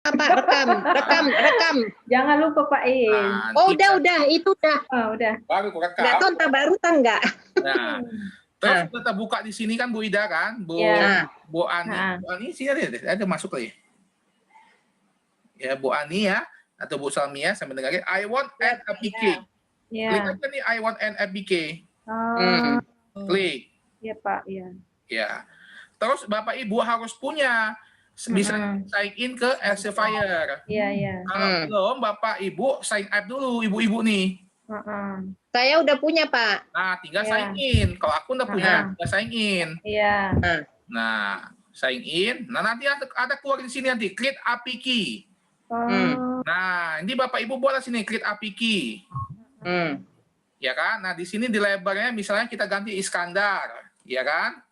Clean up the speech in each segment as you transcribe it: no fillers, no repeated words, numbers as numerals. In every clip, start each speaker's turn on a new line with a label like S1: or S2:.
S1: Pak, rekam.
S2: Jangan lupa Pak In.
S1: Oh, udah, itu udah.
S2: Oh, udah.
S3: Baru rekam.
S1: Nggak tahu entah baru entah enggak.
S3: Nah, terus kita buka di sini kan Bu Ida kan, Bu Ani. Bu Ani sih ada masuk lagi. Ya, Bu Ani ya, atau Bu Salmia, saya mendengarkan I want an APK. Klik aja nih I want an APK. Klik.
S2: Iya Pak, iya.
S3: Ya. Terus Bapak Ibu harus punya bisa sign in ke Elsevier.
S2: Iya.
S3: Kalau belum, Bapak Ibu sign up dulu, ibu-ibu nih.
S1: Saya udah punya, Pak.
S3: Nah, tinggal sign in. Kalau aku udah punya, tinggal sign in.
S2: Iya.
S3: Nah, sign in. Nah, nanti ada keluar di sini nanti, create API key. Nah, ini Bapak Ibu buat sini, create API key. Ya kan? Nah, di sini di lebarnya misalnya kita ganti Iskandar. Ya kan?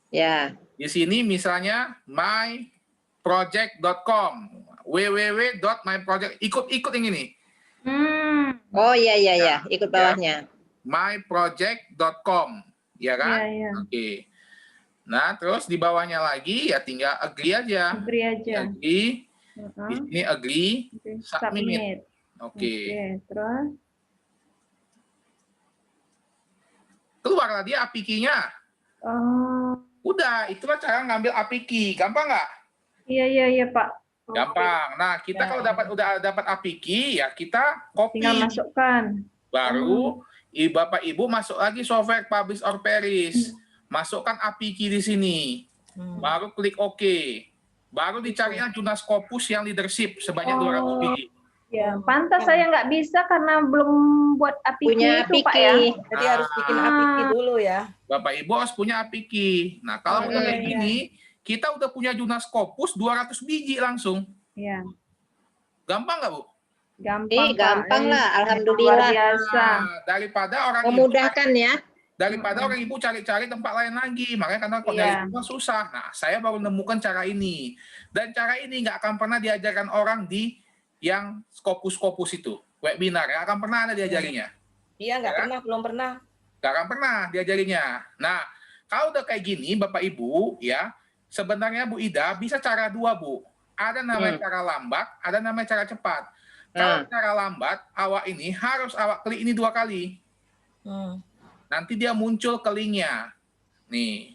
S1: Ya.
S3: Di sini misalnya myproject.com, www.myproject, ikut yang ini.
S1: Oh iya, ikut bawahnya.
S3: myproject.com, ya kan?
S2: Iya.
S3: Oke. Nah, terus di bawahnya lagi ya tinggal agree aja. Agree. Di sini agree, submit. Oke.
S2: Terus
S3: keluarlah dia API key-nya. Udah, itulah cara ngambil API key. Gampang nggak?
S2: Iya Pak.
S3: Gampang. Nah, kita kalau udah dapat API key, ya kita copy.
S2: Tinggal masukkan.
S3: Baru Bapak Ibu masuk lagi software Publish or Perish. Masukkan API key di sini. Baru klik OK. Baru dicari jurnal Scopus yang leadership sebanyak 200 biji.
S2: Ya, pantas saya nggak bisa karena belum buat API itu, Pak ya.
S4: Jadi harus bikin API dulu ya.
S3: Bapak Ibu harus punya API. Nah, kalau udah kayak gini, kita udah punya jurnal Scopus 200 biji langsung.
S2: Iya.
S3: Gampang nggak, Bu?
S1: Gampang lah, alhamdulillah.
S2: Luar biasa.
S3: Nah, daripada orang
S1: memudahkan ya.
S3: Daripada orang ibu cari-cari tempat lain lagi, makanya karena kok dari rumah susah. Nah, saya baru menemukan cara ini. Dan cara ini nggak akan pernah diajarkan orang di yang Scopus itu, webinar, nggak akan pernah ada diajarinya.
S4: Iya, nggak pernah, belum pernah.
S3: Nggak akan pernah diajarinya. Nah, kalau udah kayak gini, Bapak Ibu, ya, sebenarnya Bu Ida bisa cara dua, Bu. Ada namanya cara lambat, ada namanya cara cepat. Kalau cara lambat, awak ini harus awak klik ini 2 kali. Nanti dia muncul ke linknya. Nih.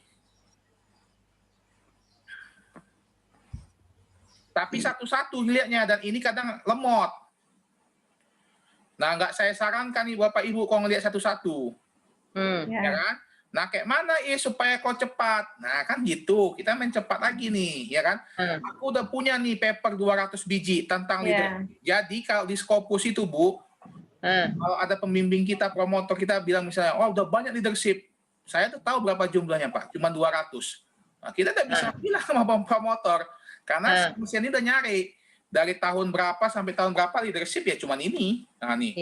S3: Tapi satu-satu lihatnya, dan ini kadang lemot. Nah, nggak saya sarankan nih Bapak Ibu kalau ngelihat satu-satu. Ya kan? Nah, kayak mana supaya kau cepat? Nah, kan gitu. Kita main cepat lagi nih, ya kan? Aku udah punya nih paper 200 biji tentang leadership. Jadi kalau di Scopus itu, Bu, kalau ada pembimbing kita, promotor kita bilang misalnya, oh udah banyak leadership. Saya tuh tahu berapa jumlahnya, Pak. Cuma 200. Nah, kita tidak bisa bilang sama promotor. Karena mesin ini udah nyari dari tahun berapa sampai tahun berapa leadership ya cuman ini. Nah nih,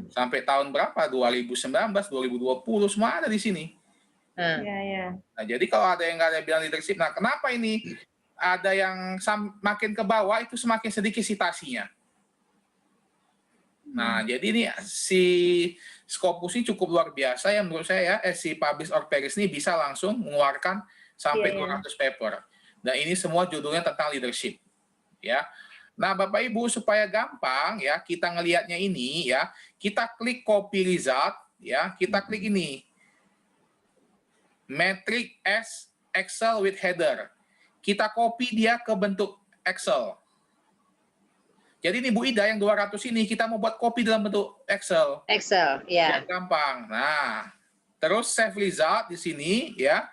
S3: sampai tahun berapa 2019, 2020 semua ada di sini. Nah jadi kalau ada yang nggak ada bilang leadership, nah kenapa ini ada yang makin ke bawah itu semakin sedikit citasinya. Nah jadi ini si Scopus ini cukup luar biasa ya menurut saya ya, si Publish or Perish ini bisa langsung mengeluarkan sampai 200 paper. Nah, ini semua judulnya tentang leadership. Ya. Nah, Bapak Ibu supaya gampang ya kita ngelihatnya ini ya, kita klik copy result ya, kita klik ini. Metric as Excel with header. Kita copy dia ke bentuk Excel. Jadi ini Bu Ida yang 200 ini kita mau buat copy dalam bentuk Excel.
S1: Excel, ya.
S3: Gampang. Nah, terus save result di sini ya.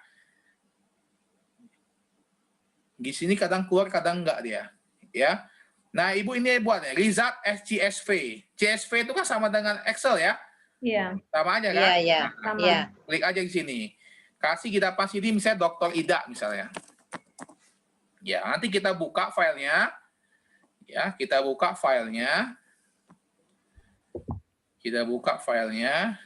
S3: Di sini kadang keluar, kadang enggak dia. Ya. Nah, Ibu ini buat result as CSV. CSV itu kan sama dengan Excel ya?
S2: Iya.
S3: Sama aja kan?
S1: Iya.
S3: Nah, klik aja di sini. Kasih kita pas ini misalnya Dr. Ida misalnya. Ya, nanti kita buka filenya. Ya, kita buka filenya. Kita buka filenya.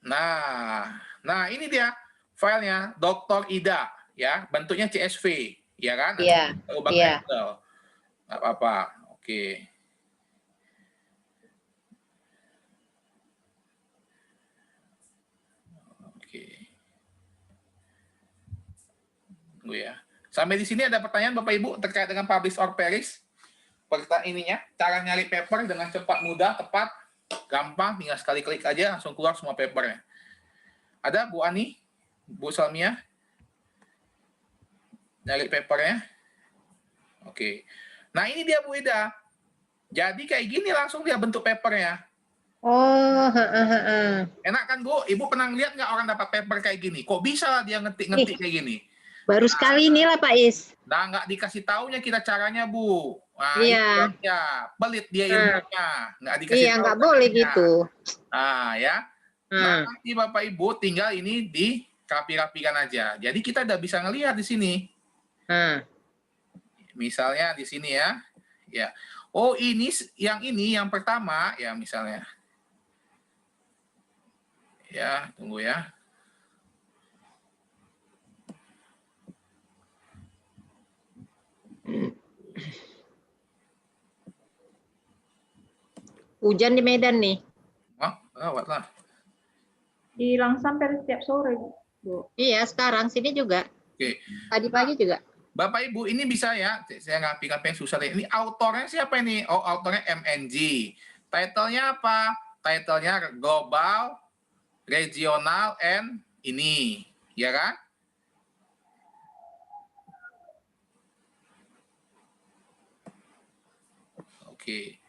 S3: Nah ini dia. Filenya Dr. Ida ya, bentuknya CSV ya kan?
S1: Iya.
S3: Nggak apa-apa. Oke. Tunggu ya. Sampai di sini ada pertanyaan Bapak Ibu terkait dengan publish or perish? Ininya, cara nyari paper dengan cepat, mudah, tepat, gampang, tinggal sekali klik aja langsung keluar semua papernya. Ada Bu Ani, Bu Salmia? Nyari papernya? Oke. Nah ini dia Bu Ida. Jadi kayak gini langsung dia bentuk papernya.
S1: Oh,
S3: Enak kan Bu? Ibu pernah lihat nggak orang dapat paper kayak gini? Kok bisa dia ngetik-ngetik kayak gini?
S1: Baru sekali inilah Pak Is.
S3: Nah, nggak dikasih taunya kita caranya, Bu. Nah,
S1: Iya.
S3: itu ya, pelit dia ilmunya. Nggak dikasih
S1: Iya,
S3: tahu
S1: nggak boleh
S3: caranya.
S1: gitu.
S3: Nah, ya. Nah, nanti Bapak Ibu tinggal ini dirapi-rapikan aja. Jadi kita udah bisa ngelihat di sini. Misalnya di sini ya. Ya. Oh, ini yang pertama ya misalnya. Ya, tunggu ya.
S1: Hujan di Medan nih.
S3: Oh, lewat lah.
S2: Hilang sampai setiap sore, Bu.
S1: Iya, sekarang sini juga.
S3: Oke.
S1: Tadi pagi juga.
S3: Bapak Ibu, ini bisa ya, saya nggak pikir susah. Ini autornya siapa ini? Oh, autornya MNG. Title-nya apa? Title-nya Global, Regional, and ini. Ya kan? Oke.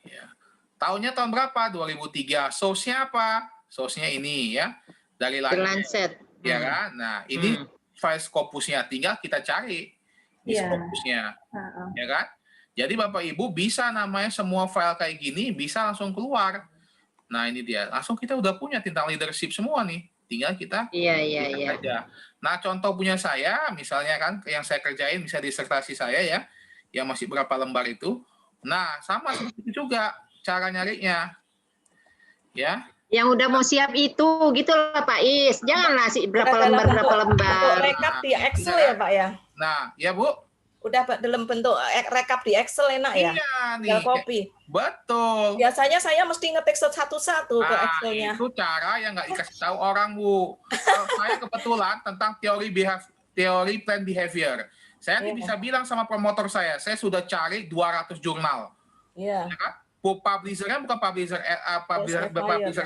S3: Ya. Tahunnya tahun berapa? 2003. Source-nya apa? Source-nya ini ya. Dari
S1: Lancet.
S3: Ya kan? Nah, ini file Scopusnya, tinggal kita cari di Scopusnya, ya kan? Jadi Bapak Ibu bisa namanya semua file kayak gini bisa langsung keluar. Nah ini dia, langsung kita udah punya tentang leadership semua nih, tinggal kita
S1: Iya.
S3: aja. Nah contoh punya saya, misalnya kan yang saya kerjain bisa disertasi saya ya, yang masih berapa lembar itu. Nah sama seperti itu juga cara nyarinya, ya.
S1: Yang udah mau siap itu, gitu lah Pak Is. Janganlah sih berapa lembar.
S4: Rekap di Excel ya Pak ya?
S3: Nah, ya Bu.
S4: Udah dalam bentuk rekap di Excel enak ya?
S3: Iya nih.
S4: Tinggal copy.
S3: Betul.
S4: Biasanya saya mesti ngetik satu-satu ke Excel-nya.
S3: Itu cara yang nggak dikasih tahu orang Bu. Kalau saya kebetulan tentang teori plan behavior. Saya bisa bilang sama promotor saya sudah cari 200 jurnal.
S4: Iya.
S3: Ya kan? Publisher-nya bukan publisher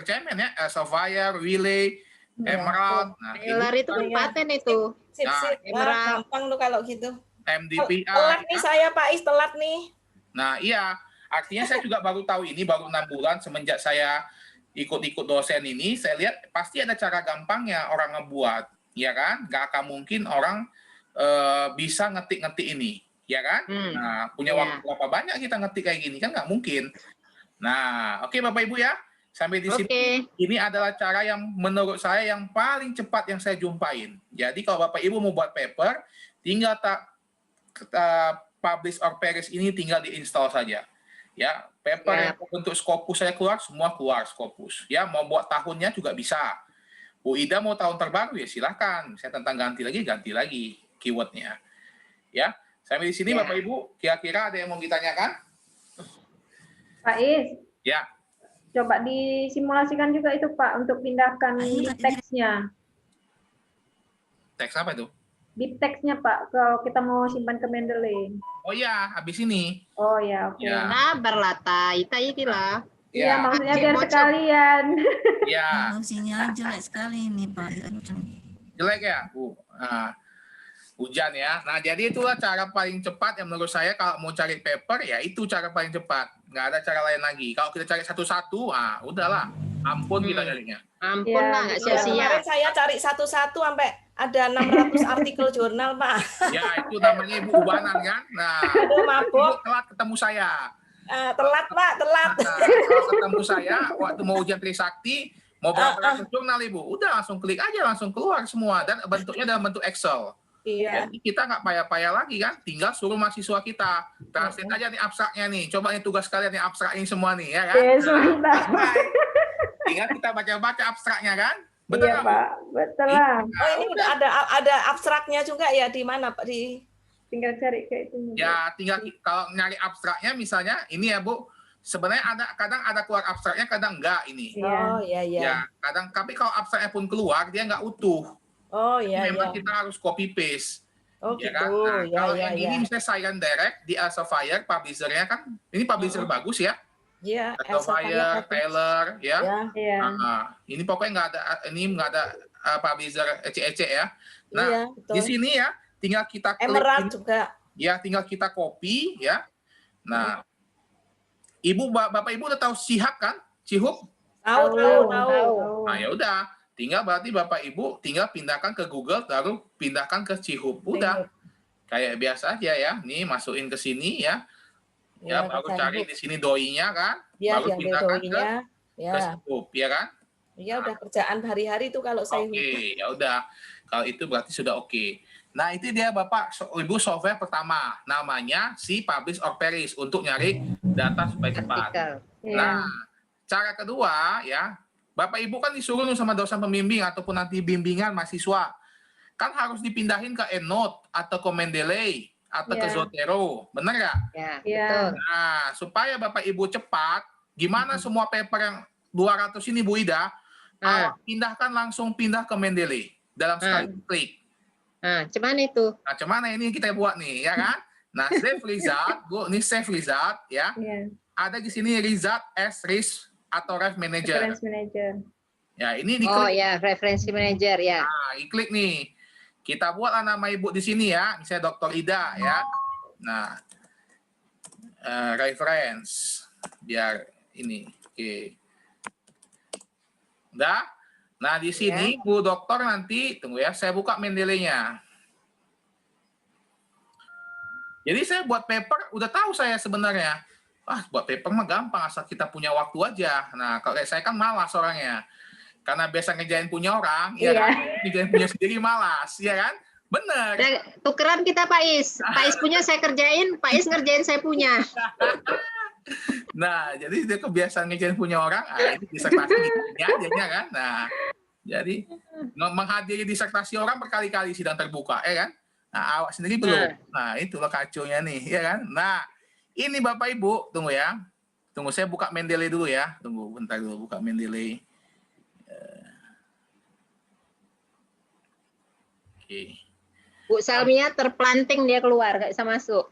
S3: cemen ya, Elsevier, Relay, Emerald. Nah,
S1: Taylor itu kan paten itu.
S4: Sip. Gampang tuh kalau gitu.
S3: MDPI.
S4: Telat nih saya Pak Is, telat nih.
S3: Nah iya, artinya saya juga baru tahu ini, baru 6 bulan semenjak saya ikut-ikut dosen ini, saya lihat pasti ada cara gampangnya orang ngebuat, ya kan? Gak akan mungkin orang bisa ngetik-ngetik ini. Ya kan? Nah, punya waktu berapa banyak kita ngetik kayak gini kan nggak mungkin. Nah, oke Bapak Ibu ya. Sampai di sini ini adalah cara yang menurut saya yang paling cepat yang saya jumpain. Jadi kalau Bapak Ibu mau buat paper, tinggal publish or perish ini tinggal diinstal saja. Ya, paper yang untuk Scopus saya keluar, semua keluar Scopus. Ya, mau buat tahunnya juga bisa. Bu Ida mau tahun terbaru ya silahkan. Saya tentang ganti lagi keywordnya. Ya. Sampai di sini Bapak Ibu, kira-kira ada yang mau ditanyakan?
S2: Pak Is.
S3: Ya.
S2: Coba disimulasikan juga itu Pak untuk pindahkan deep text-nya.
S3: Teks apa itu?
S2: Deep text-nya Pak, kalau kita mau simpan ke Mendeley.
S3: Oh ya, habis ini.
S2: Oh ya, oke.
S1: Sabarlah, Ita inilah.
S2: Iya, maksudnya biar sekalian.
S3: Iya.
S5: Sinyal jelek sekali ini Pak.
S3: Jelek ya, Bu? Nah. Hujan ya. Nah, jadi itulah cara paling cepat yang menurut saya kalau mau cari paper, ya itu cara paling cepat. Nggak ada cara lain lagi. Kalau kita cari satu-satu, udahlah. Ampun kita carinya.
S1: Ampun lah, nggak sia-sia.
S4: Kemarin saya cari satu-satu sampai ada 600 artikel jurnal, Pak.
S3: Ya, itu namanya Ibu Ubanan kan. Nah,
S4: mabuk.
S3: Ibu telat ketemu saya.
S4: Telat, Pak, telat.
S3: Nah, kalau ketemu saya, waktu mau ujian Trisakti, mau berapa ratus jurnal, Ibu. Udah, langsung klik aja, langsung keluar semua. Dan bentuknya dalam bentuk Excel.
S4: Iya.
S3: Jadi kita nggak payah-payah lagi kan, tinggal suruh mahasiswa kita translate aja nih abstraknya nih, coba nih tugas kalian nih abstrak ini semua nih ya kan. Tinggal kita baca-baca abstraknya kan, betul
S2: iya, Pak, betul lah.
S4: Oh ini udah ada abstraknya juga ya di mana Pak di?
S2: Tinggal cari kayak itu.
S3: Ya tinggal kalau nyari abstraknya misalnya ini ya Bu, sebenarnya kadang ada keluar abstraknya, kadang enggak ini.
S4: Oh iya.
S3: Ya kadang tapi kalau abstraknya pun keluar dia nggak utuh.
S4: Oh
S3: Jadi
S4: iya
S3: memang
S4: iya.
S3: kita harus copy paste.
S4: Oh
S3: Ya
S4: gitu.
S3: kan? Nah,
S4: Ya
S3: kalau
S4: ya
S3: yang
S4: ya.
S3: ini misalnya Silent Direct di Elsevier, publishernya kan, ini publisher bagus ya.
S4: Iya, Elsevier
S3: Elsevier,
S4: bagus.
S3: Taylor, ya.
S4: Ya.
S2: Iya.
S3: Ini pokoknya nggak ada publisher ecek-ecek ya. Nah,
S4: Iya,
S3: di
S4: betul.
S3: sini ya, tinggal kita klik
S4: Emerald
S3: ini,
S4: juga.
S3: ya tinggal kita copy ya. Nah, Bapak Ibu udah tahu Sihab kan? Cihub?
S4: Tahu.
S3: Nah, ya udah, tinggal berarti Bapak Ibu tinggal pindahkan ke Google, baru pindahkan ke Cihub. Udah. Kayak biasa aja ya. Nih masukin ke sini ya. Ya, baru cari di sini doinya kan?
S4: Ya,
S3: Baru pindahkan ke
S4: ya.
S3: Cihub, ya kan?
S4: Ya udah kerjaan hari-hari itu kalau saya.
S3: Oke, ya udah. Kalau itu berarti sudah oke. Nah, itu dia Bapak Ibu software pertama, namanya si Publish or Perish untuk nyari data supaya cepat. Nah, cara kedua ya, Bapak Ibu kan disuruh sama dosen pembimbing ataupun nanti bimbingan mahasiswa, kan harus dipindahin ke EndNote atau ke Mendeley atau ke Zotero, benar nggak?
S1: Ya,
S2: Iya.
S1: betul.
S3: Nah, supaya Bapak Ibu cepat, gimana semua paper yang 200 ini Bu Ida, pindahkan langsung pindah ke Mendeley dalam sekali klik.
S1: Nah, cuman itu.
S3: Nah, cuman ini kita buat nih, ya kan? Nah, save result, Bu, ini save result, ya. Ada di sini result as risk atau ref manager.
S2: Reference manager.
S3: Ya, ini diklik.
S1: Oh ya, referensi manager ya.
S3: Nah, diklik nih. Kita buatlah nama Ibu di sini ya, misalnya Dr. Ida ya. Nah, reference biar ini. Oke. Udah? Nah, di sini Bu Dokter nanti tunggu ya, saya buka Mendeley-nya. Jadi saya buat paper udah tahu saya sebenarnya. Buat paper mah gampang asal kita punya waktu aja. Nah, kalau saya kan malas orangnya. Karena biasa ngejain punya orang, ya kan? Ngejain punya sendiri malas, ya kan? Bener.
S1: Tukeran kita Pak Is. Pak Is punya saya kerjain, Pak Is ngerjain saya punya.
S3: Nah, jadi dia kebiasaan ngejain punya orang, itu disertasi gini aja kan. Nah, jadi menghadiri disertasi orang berkali-kali sidang terbuka, ya kan? Nah, awak sendiri belum. Nah, itulah kacaunya nih, ya kan? Nah, ini Bapak Ibu, tunggu ya. Tunggu saya buka Mendeley dulu ya. Tunggu bentar dulu buka Mendeley. Oke.
S1: Bu Salmia terplanting dia keluar, nggak bisa masuk.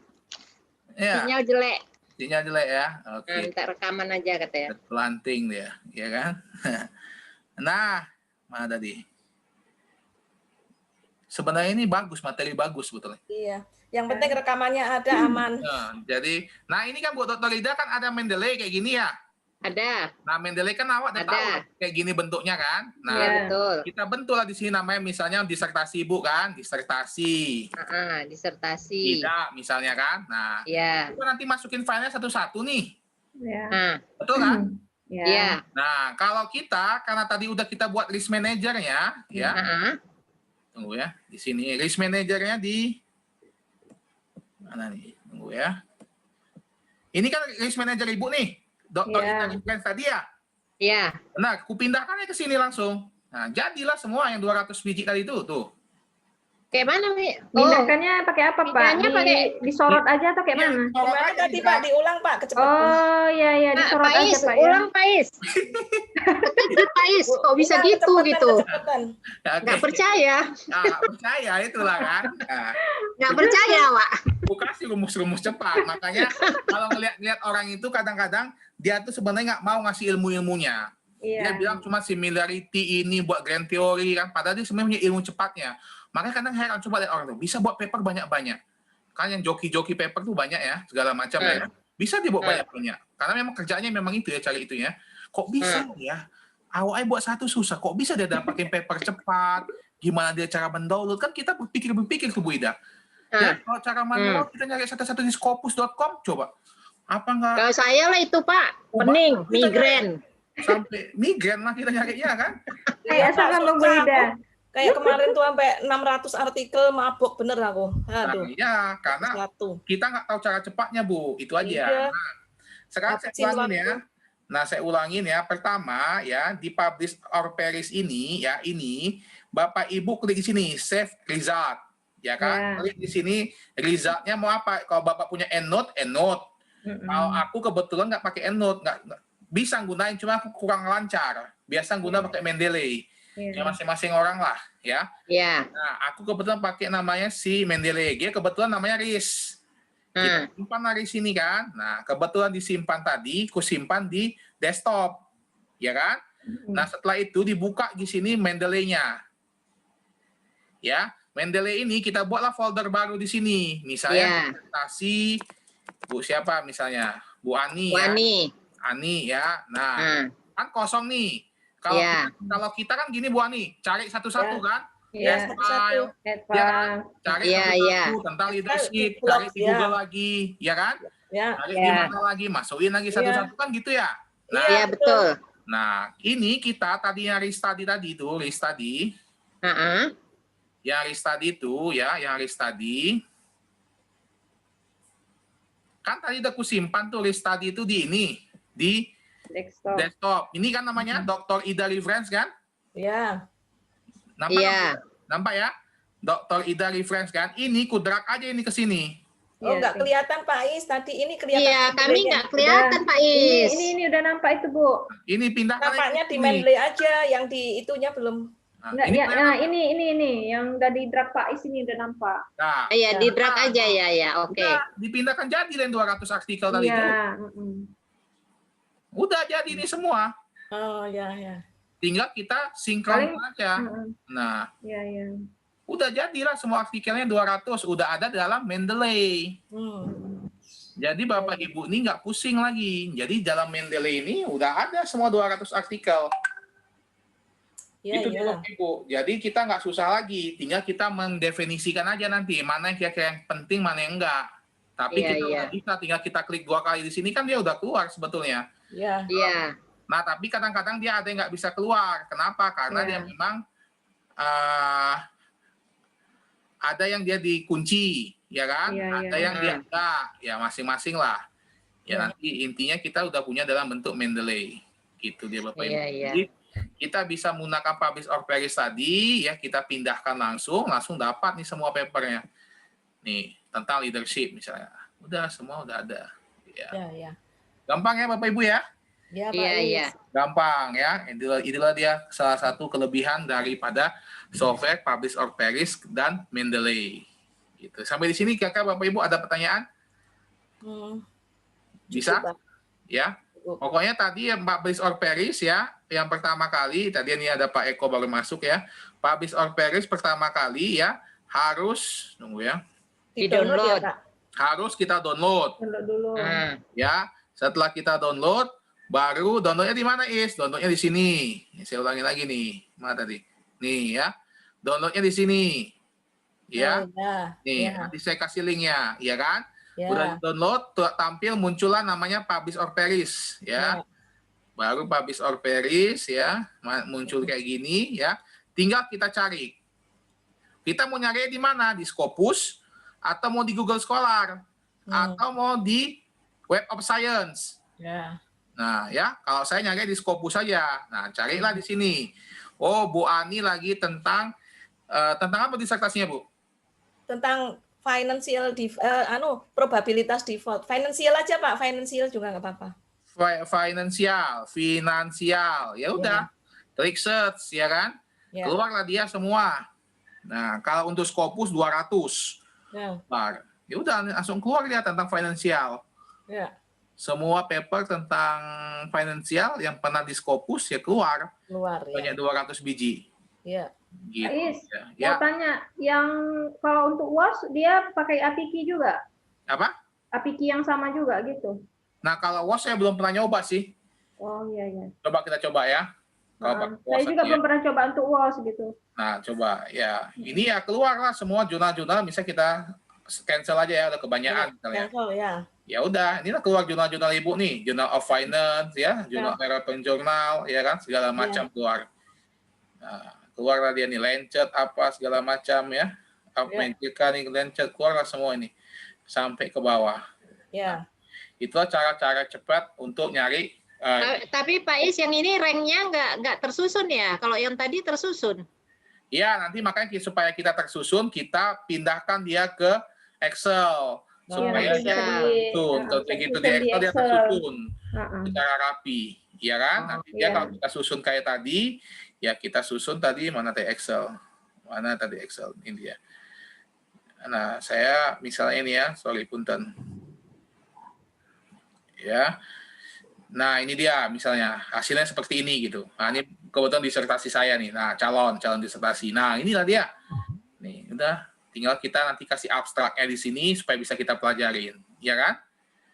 S3: Ya.
S1: Sinyal jelek.
S3: Sinyal jelek ya. Oke.
S1: Minta rekaman aja katanya.
S3: Terplanting dia, ya kan? Nah, mana tadi? Sebenarnya ini bagus, materi bagus sebetulnya.
S4: Iya. Yang penting rekamannya ada aman.
S3: Nah ini kan buat Dr. Ida kan ada Mendeley kayak gini ya.
S1: Ada.
S3: Nah Mendeley kan awak udah tahu kayak gini bentuknya kan. Nah
S1: betul.
S3: Kita bentuk lah di sini namanya misalnya disertasi Bu kan, disertasi.
S1: Disertasi.
S3: Tidak misalnya kan. Nah kita nanti masukin filenya satu-satu nih. Betul kan?
S1: Iya.
S3: Nah kalau kita karena tadi udah kita buat list manajernya ya. Tunggu ya, di sini list manajernya di mana nih? Tunggu ya. Ini kan list manager Ibu nih. Dokter Ida tadi ya?
S1: Iya.
S3: Nah, kupindahkannya ke sini langsung. Nah, jadilah semua yang 200 biji tadi itu tuh.
S1: Kayak mana, Mi?
S2: Pindahkannya pakai apa, Pak?
S1: Pindahnya pakai
S2: disorot aja atau kayak mana?
S4: Gimana tadi Pak? Diulang Pak, kecepatan.
S2: Oh, iya, disorot
S1: Pak
S2: aja,
S1: Is,
S2: Pak.
S1: ulang Pak Is. Pak Is, kok bisa gitu? Nggak percaya.
S3: Nggak percaya, itulah kan.
S1: Nggak percaya, Pak.
S3: Aku kasih rumus-rumus cepat. Makanya kalau ngeliat orang itu kadang-kadang dia tuh sebenarnya nggak mau ngasih ilmu-ilmunya. Dia bilang cuma similarity ini buat grand theory kan. Padahal dia sebenarnya punya ilmu cepatnya. Makanya kadang heran coba lihat orang tuh bisa buat paper banyak-banyak. Kan yang joki-joki paper tuh banyak ya, segala macam ya. Bisa dia buat banyak-banyak. Karena memang kerjanya memang itu ya, cari itu ya. Kok bisa ya? Awalnya buat satu susah, kok bisa dia dapatin paper cepat? Gimana dia cara mendownload? Kan kita berpikir tuh Bu Ida. Ya, kalau cara manual kita nyari satu-satu di scopus.com, coba. Apa enggak?
S1: Kalau saya lah itu Pak, pening, migrain.
S3: Sampai migrain lah kita nyarinya kan.
S2: Kayak sama Bu Ida.
S4: Kayak kemarin tuh sampai 600 artikel, mabuk bener aku. Aduh.
S3: Nah, iya, karena kita nggak tahu cara cepatnya, Bu. Itu aja.
S4: Iya.
S3: Nah, sekarang saya ulangin ya. Nah, saya ulangin ya. Pertama, ya, di Publish or Perish ini, ya, ini, Bapak Ibu klik di sini, Save Result. Ya kan? Klik di sini, result-nya mau apa? Kalau Bapak punya EndNote, EndNote. Kalau aku kebetulan nggak pakai EndNote, nggak bisa gunain, cuma aku kurang lancar. Biasa guna pakai Mendeley. Ya masing-masing orang lah, ya.
S1: Iya.
S3: Nah, aku kebetulan pakai namanya si Mendeley. Dia kebetulan namanya RIS. Kita simpan dari sini kan. Nah, kebetulan disimpan tadi, ku simpan di desktop. Ya kan? Nah, setelah itu dibuka di sini Mendeley-nya. Ya, Mendeley ini kita buatlah folder baru di sini. Misalnya presentasi Bu siapa misalnya? Bu Ani ya. Ani ya. Nah, kan kosong nih. Kalau kita kan gini Bu Ani, cari satu-satu kan?
S2: Iya,
S3: File, cari satu-satu tentang leadership, cari di Google lagi, ya kan? Cari di mana lagi, masukin lagi satu-satu kan gitu ya? Nah,
S1: Iya, betul.
S3: Nah, ini kita tadinya restudy tadi itu, restudy. Yang restudy itu ya, yang restudy. Kan tadi udah kusimpan tuh restudy itu di ini, di desktop. Ini kan namanya Dr. Ida Reference kan?
S4: Iya.
S3: Nampak ya? Dr. Ida Reference kan? Ini ku drag aja ini ke sini.
S4: Oh, nggak kelihatan Pak Is. Tadi ini kelihatan.
S1: Iya, kami nggak kelihatan Pak Is.
S2: Ini udah nampak itu Bu.
S3: Ini pindah.
S4: Nampaknya di Mendeley aja, yang di itunya belum.
S2: Enggak, ini yang udah di drag Pak Is ini udah nampak.
S3: Nah,
S1: iya, di drag aja ya. Oke.
S3: Dipindahkan jadi yang 200 artikel tadi itu. Udah jadi ini semua.
S4: Oh, ya.
S3: Tinggal kita sinkron aja. Nah, udah jadilah semua artikelnya 200, udah ada dalam Mendeley. Jadi Bapak Ibu ini nggak pusing lagi. Jadi dalam Mendeley ini udah ada semua 200 artikel. Itu Bapak Ibu. Jadi kita nggak susah lagi, tinggal kita mendefinisikan aja nanti mana yang kira-kira yang penting, mana yang enggak. Tapi kita udah bisa, tinggal kita klik 2 kali di sini kan dia udah keluar sebetulnya.
S4: Iya.
S3: Nah, tapi kadang-kadang dia ada yang nggak bisa keluar. Kenapa? Karena dia memang ada yang dia dikunci, ya kan? Ada yang dia enggak, ya masing-masing lah. Ya nanti intinya kita udah punya dalam bentuk Mendeley, gitu dia Bapak Ibu. Jadi kita bisa menggunakan publish or perish tadi, ya kita pindahkan langsung dapat nih semua papernya. Nih tentang leadership misalnya, udah semua udah ada. Ya. Gampang ya Bapak Ibu ya?
S1: Iya.
S3: Gampang ya. Itulah dia salah satu kelebihan daripada software Publish or Perish dan Mendeley. Gitu. Sampai di sini Kakak Bapak Ibu ada pertanyaan? Bisa? Ya. Pokoknya tadi yang Publish or Perish ya, yang pertama kali tadi ini ada Pak Eko baru masuk ya. Publish or Perish pertama kali ya harus tunggu ya.
S1: Di-download.
S3: Harus kita download.
S2: Dulu.
S3: Ya. Setelah kita download, baru downloadnya di mana Is? Downloadnya di sini. Saya ulangi lagi nih. Mana tadi? Nih ya. Downloadnya di sini. Ya. Nih, nanti saya kasih linknya, ya kan? Udah download, tampil muncullah namanya Publish or Perish, ya. Baru Publish or Perish, ya, muncul kayak gini, ya. Tinggal kita cari. Kita mau nyari di mana? Di Scopus, atau mau di Google Scholar, atau mau di Web of Science. Nah, ya, kalau saya nyari di Scopus saja. Nah, carilah di sini. Oh, Bu Ani lagi tentang apa disertasinya, Bu? Tentang
S4: financial probabilitas default. Financial aja Pak, financial juga nggak apa-apa.
S3: Finansial. Ya udah. Klik search ya kan? Keluarlah dia semua. Nah, kalau untuk Scopus 200. Ya udah langsung keluar dia tentang finansial. Semua paper tentang finansial yang pernah di Scopus ya keluar banyak 200 biji. Gitu.
S2: Mau tanya, yang kalau untuk WAS dia pakai API juga?
S3: Apa?
S2: API yang sama juga gitu?
S3: Nah kalau WAS saya belum pernah nyoba sih.
S2: Oh iya.
S3: Coba kita coba ya.
S2: Saya juga belum pernah coba untuk WAS gitu.
S3: Nah coba ya. Ini ya keluarlah semua jurnal-jurnal, bisa kita cancel aja ya, udah kebanyakan misalnya. Ya udah, inilah keluar jurnal-jurnal Ibu nih, Journal of Finance ya, Journal European Journal ya kan, segala macam keluar. Nah, keluarlah dia nih Lancet apa segala macam ya. Amerika nih Lancet, keluarlah semua ini sampai ke bawah. Nah, itulah cara-cara cepat untuk nyari.
S1: Tapi Pak Is yang ini ranknya nggak tersusun ya? Kalau yang tadi tersusun?
S3: Iya, nanti makanya supaya kita tersusun, kita pindahkan dia ke Excel. Supaya dia tersusun. Begitu di Excel dia tersusun secara rapi. Ya kan? Nanti dia kalau kita susun kayak tadi, Ya, kita susun tadi mana tadi Excel. Mana tadi Excel ini dia. Nah, saya misalnya ini ya, sorry punten. Ya. Nah, ini dia misalnya hasilnya seperti ini gitu. Nah, ini kebetulan disertasi saya nih. Nah, calon disertasi. Nah, inilah dia. Nih, udah tinggal kita nanti kasih abstraknya di sini supaya bisa kita pelajarin, ya kan?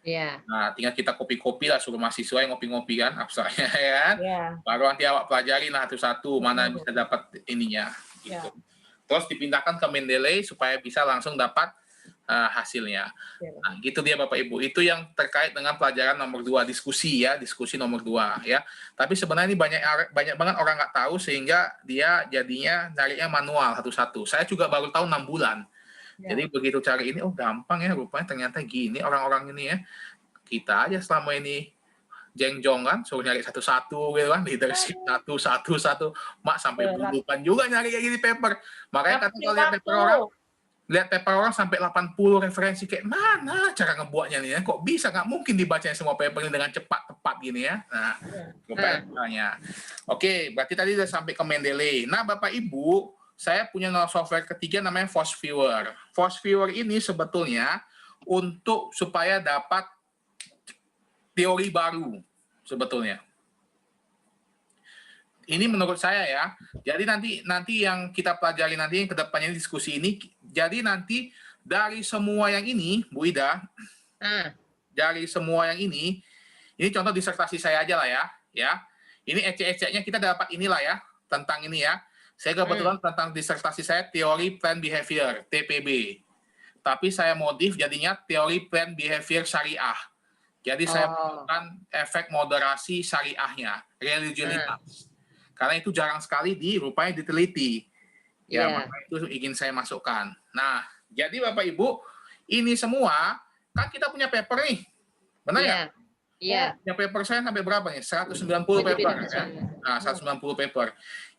S1: Iya.
S3: Nah, tinggal kita copy-copy lah, suruh mahasiswa yang ngopi-ngopi kan abstraknya, ya kan?
S4: Ya.
S3: Baru nanti awak pelajari lah satu-satu mana bisa dapat ininya gitu. Terus dipindahkan ke Mendeley supaya bisa langsung dapat hasilnya. Nah, gitu dia Bapak Ibu. Itu yang terkait dengan pelajaran nomor 2, diskusi nomor 2 ya. Tapi sebenarnya ini banyak banget orang nggak tahu sehingga dia jadinya nariknya manual satu-satu. Saya juga baru tahu 6 bulan. Jadi begitu cari ini, oh gampang ya, rupanya ternyata gini orang-orang ini ya. Kita aja selama ini jengjong kan, suruh nyari satu-satu gitu kan, leadership satu-satu. Mak sampai bulupan juga nyari kayak gini paper. Makanya kata kalau lihat paper orang sampai 80 referensi, kayak mana cara ngebuatnya nih ya? Kok bisa? Nggak mungkin dibacanya semua paper ini dengan cepat, tepat gini ya. Nah, rupanya. Oke, berarti tadi udah sampai ke Mendeley. Nah, Bapak Ibu, saya punya software ketiga namanya Force Viewer. Force Viewer ini sebetulnya untuk supaya dapat teori baru sebetulnya. Ini menurut saya ya. Jadi nanti yang kita pelajari nanti ke depannya diskusi ini. Jadi nanti dari semua yang ini, Bu Ida, dari semua yang ini contoh disertasi saya aja lah ya. Ini ecek-eceknya kita dapat inilah ya tentang ini ya. Saya kebetulan tentang disertasi saya teori plan behavior (TPB). Tapi saya modif jadinya teori plan behavior syariah. Jadi saya menggunakan efek moderasi syariahnya, religionitas. Karena itu jarang sekali rupanya diteliti. Ya, makanya itu ingin saya masukkan. Nah, jadi Bapak Ibu, ini semua kan kita punya paper nih. Benar ya?
S1: Iya.
S3: Punya paper saya sampai berapa nih? 190 paper ya. Nah, 190 paper.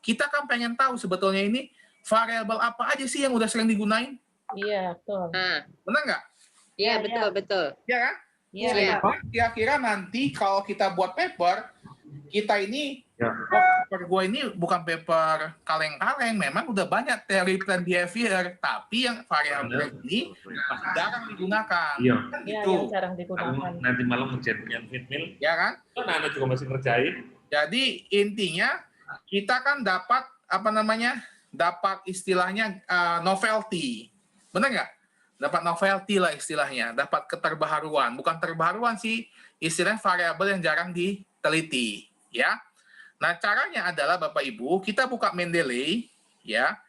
S3: Kita kan pengen tahu sebetulnya ini variabel apa aja sih yang udah sering digunain?
S4: Iya, betul.
S3: Benar nggak?
S1: Iya, betul.
S3: Iya kan?
S4: Iya.
S3: Kira-kira nanti kalau kita buat paper, kita ini paper gue ini bukan paper kaleng-kaleng, memang udah banyak teori plan behavior, tapi yang variabel ini masih jarang digunakan.
S6: Iya.
S3: Kan
S4: Iya,
S3: gitu.
S4: yang jarang digunakan.
S6: Nanti malam ngerjain yang fitmil.
S3: Ya kan?
S6: Anak-anak juga masih ngerjain.
S3: Jadi intinya kita kan dapat dapat istilahnya novelty, benar nggak? Dapat novelty lah istilahnya, dapat keterbaharuan, bukan terbaharuan sih, istilahnya variabel yang jarang diteliti, ya. Nah caranya adalah Bapak Ibu, kita buka Mendeley, ya,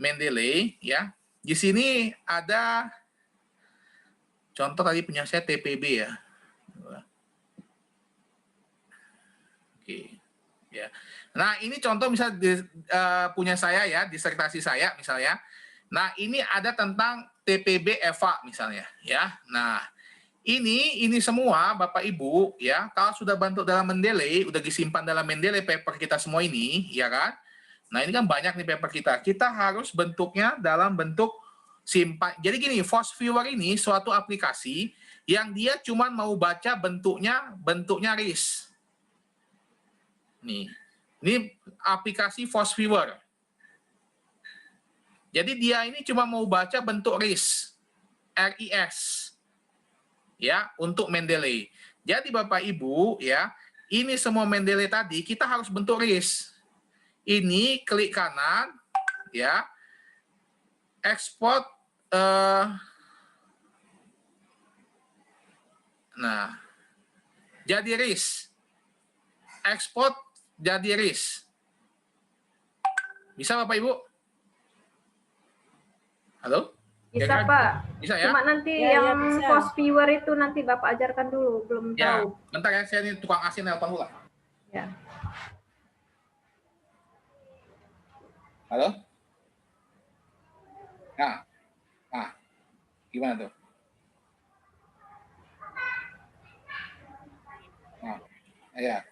S3: Mendeley, ya. Di sini ada contoh tadi punya saya TPB ya. Oke. Ya. Nah, ini contoh misal punya saya ya, disertasi saya misalnya. Nah, ini ada tentang TPB EVA misalnya ya. Nah, ini semua Bapak Ibu ya, kalau sudah bentuk dalam Mendeley, udah disimpan dalam Mendeley paper kita semua ini, ya kan? Nah, ini kan banyak nih paper kita. Kita harus bentuknya dalam bentuk simpan. Jadi gini, Force Viewer ini suatu aplikasi yang dia cuma mau baca bentuknya RIS. Nih. Ini aplikasi Force Viewer. Jadi dia ini cuma mau baca bentuk RIS. Ya, untuk Mendeley. Jadi Bapak Ibu ya, ini semua Mendeley tadi kita harus bentuk RIS. Ini klik kanan ya. Export nah. Jadi RIS. Export jadi RIS. Bisa Bapak Ibu? Halo?
S2: Bisa Pak.
S3: Bisa ya?
S2: Cuma nanti
S4: Ya,
S2: yang
S4: bisa.
S2: Force Viewer itu nanti Bapak ajarkan dulu, belum
S3: Ya,
S2: tahu.
S3: bentar ya, saya ini tukang asin nelpon dulu.
S2: Ya.
S3: Halo? Nah, gimana tuh? Nah, ya.